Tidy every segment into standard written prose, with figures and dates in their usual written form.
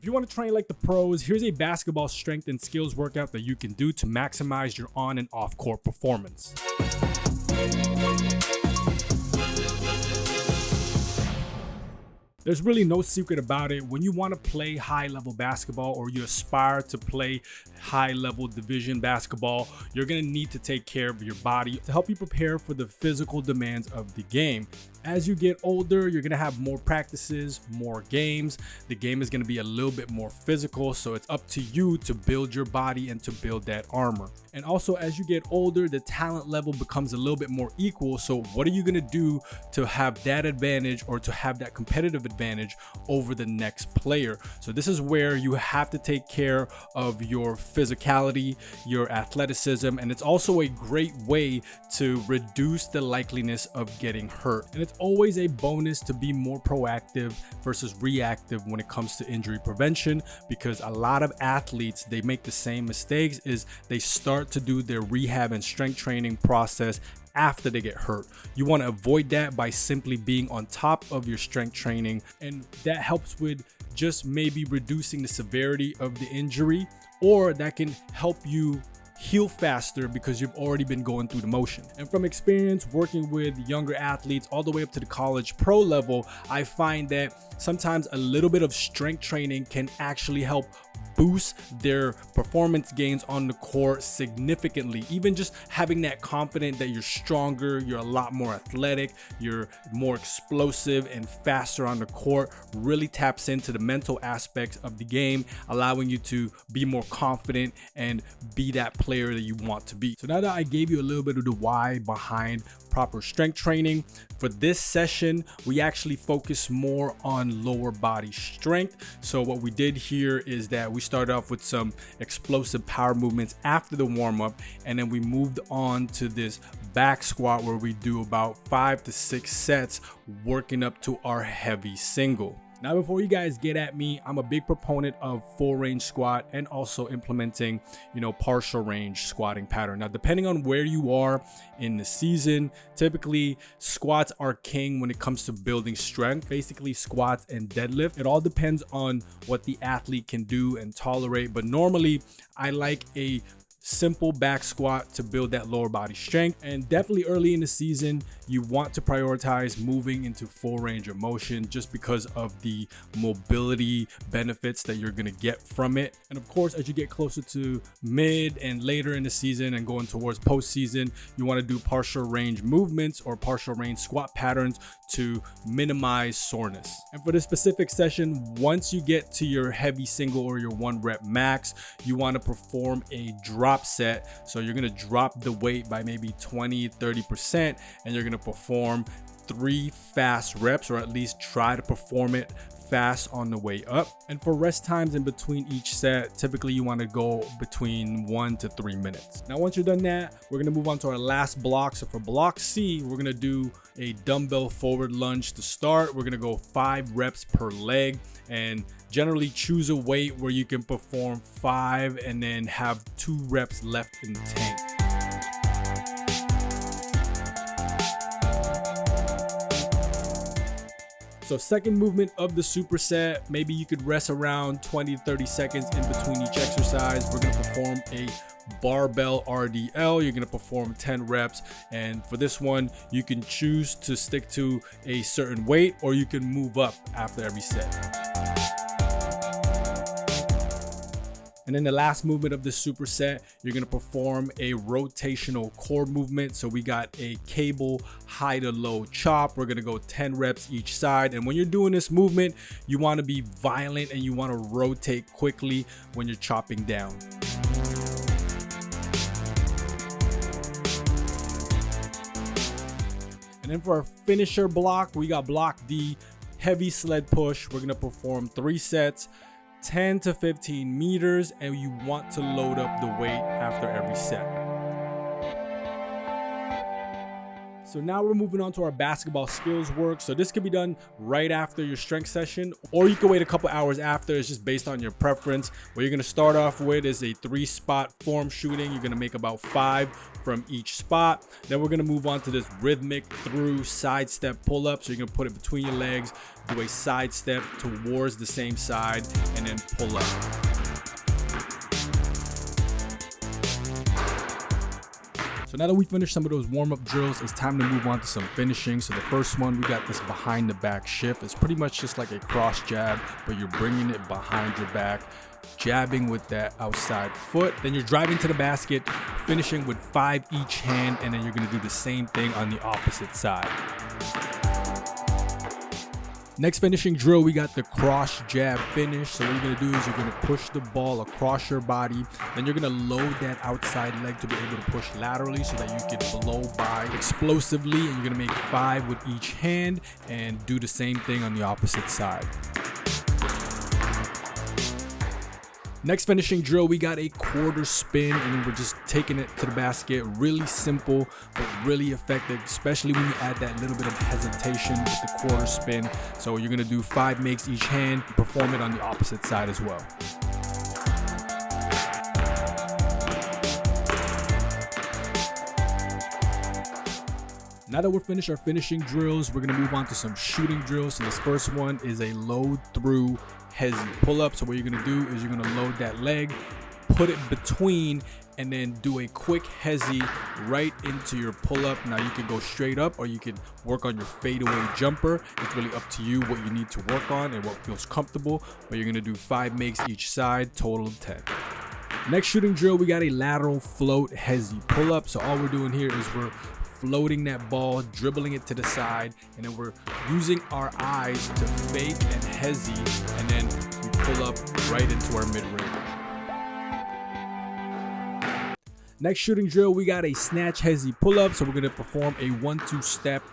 If you want to train like the pros, here's a basketball strength and skills workout that you can do to maximize your on and off court performance. There's really no secret about it. When you want to play high-level basketball or you aspire to play high-level division basketball, you're going to need to take care of your body to help you prepare for the physical demands of the game. As you get older, you're going to have more practices, more games. The game is going to be a little bit more physical, so it's up to you to build your body and to build that armor. And also, as you get older, the talent level becomes a little bit more equal. So what are you going to do to have that advantage or to have that competitive advantage over the next player? So this is where you have to take care of your physicality, your athleticism, and it's also a great way to reduce the likeliness of getting hurt. And it's always a bonus to be more proactive versus reactive when it comes to injury prevention, because a lot of athletes, they make the same mistakes. Is they start to do their rehab and strength training process after they get hurt. You want to avoid that by simply being on top of your strength training, and that helps with just maybe reducing the severity of the injury, or that can help you heal faster because you've already been going through the motion. And from experience working with younger athletes all the way up to the college pro level, I find that sometimes a little bit of strength training can actually help boost their performance gains on the court significantly. Even just having that confidence that you're stronger, you're a lot more athletic, you're more explosive and faster on the court really taps into the mental aspects of the game, allowing you to be more confident and be that player that you want to be. So now that I gave you a little bit of the why behind proper strength training, for this session, we actually focus more on lower body strength. So what we did here is that we started off with some explosive power movements after the warm-up, and then we moved on to this back squat where we do about 5 to 6 sets working up to our heavy single. Now, before you guys get at me, I'm a big proponent of full range squat and also implementing, partial range squatting pattern. Now, depending on where you are in the season, typically squats are king when it comes to building strength, basically squats and deadlift. It all depends on what the athlete can do and tolerate. But normally I like a simple back squat to build that lower body strength. And definitely early in the season, you want to prioritize moving into full range of motion just because of the mobility benefits that you're going to get from it. And of course, as you get closer to mid and later in the season and going towards postseason, you want to do partial range movements or partial range squat patterns to minimize soreness. And for this specific session, once you get to your heavy single or your 1 rep max, you want to perform a drop set. So you're going to drop the weight by maybe 20-30%, and you're going to perform 3 fast reps, or at least try to perform it fast on the way up. And for rest times in between each set, typically you want to go between 1 to 3 minutes. Now, once you're done that, we're going to move on to our last block. So for block C, we're going to do a dumbbell forward lunge to start. We're going to go 5 reps per leg, and generally choose a weight where you can perform 5 and then have 2 reps left in the tank. So second movement of the superset, maybe you could rest around 20-30 seconds in between each exercise. We're going to perform a barbell RDL. You're going to perform 10 reps, and for this one you can choose to stick to a certain weight, or you can move up after every set. And then the last movement of the superset, you're going to perform a rotational core movement. So we got a cable high to low chop. We're going to go 10 reps each side. And when you're doing this movement, you want to be violent and you want to rotate quickly when you're chopping down. And then for our finisher block, we got block D, heavy sled push. We're going to perform 3 sets, 10 to 15 meters, and you want to load up the weight after every set. So now we're moving on to our basketball skills work. So this can be done right after your strength session, or you can wait a couple hours after. It's just based on your preference. What you're gonna start off with is a 3-spot form shooting. You're gonna make about 5 from each spot. Then we're gonna move on to this rhythmic through side step pull up. So you're gonna put it between your legs, do a side step towards the same side, and then pull up. So now that we finished some of those warm-up drills, it's time to move on to some finishing. So the first one, we got this behind the back shift. It's pretty much just like a cross jab, but you're bringing it behind your back, jabbing with that outside foot. Then you're driving to the basket, finishing with 5 each hand, and then you're gonna do the same thing on the opposite side. Next finishing drill, we got the cross jab finish. So what you're gonna do is you're gonna push the ball across your body, then you're gonna load that outside leg to be able to push laterally so that you can blow by explosively, and you're gonna make 5 with each hand and do the same thing on the opposite side. Next finishing drill, we got a quarter spin, and then we're just taking it to the basket. Really simple, but really effective, especially when you add that little bit of hesitation with the quarter spin. So you're gonna do 5 makes each hand, perform it on the opposite side as well. Now that we're finished our finishing drills, we're gonna move on to some shooting drills. So this first one is a load through hezi pull up. So what you're gonna do is you're gonna load that leg, put it between, and then do a quick hezi right into your pull up. Now you can go straight up, or you can work on your fadeaway jumper. It's really up to you what you need to work on and what feels comfortable, but you're gonna do 5 makes each side, total of 10. Next shooting drill, we got a lateral float hezi pull up. So all we're doing here is we're floating that ball, dribbling it to the side, and then we're using our eyes to fake and hezi, and then we pull up right into our mid-range. Next shooting drill, we got a snatch hezi pull up. So we're gonna perform a 1-2 step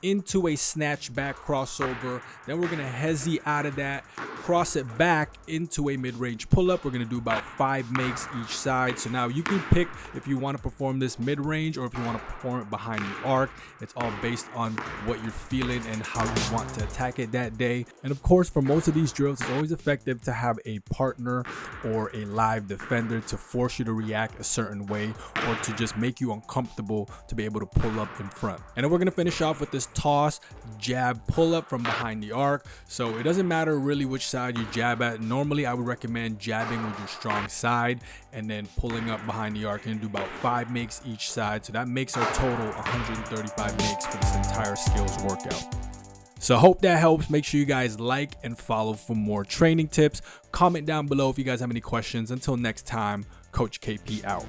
into a snatch back crossover. Then we're gonna hezi out of that, cross it back into a mid-range pull-up. We're gonna do about 5 makes each side. So now you can pick if you want to perform this mid-range or if you want to perform it behind the arc. It's all based on what you're feeling and how you want to attack it that day. And of course, for most of these drills, it's always effective to have a partner or a live defender to force you to react a certain way, or to just make you uncomfortable to be able to pull up in front. And then we're gonna finish off with this toss jab pull up from behind the arc. So it doesn't matter really which side you jab at. Normally I would recommend jabbing with your strong side and then pulling up behind the arc, and do about 5 makes each side. So that makes our total 135 makes for this entire skills workout. So I hope that helps. Make sure you guys like and follow for more training tips. Comment down below if you guys have any questions. Until next time, Coach KP out.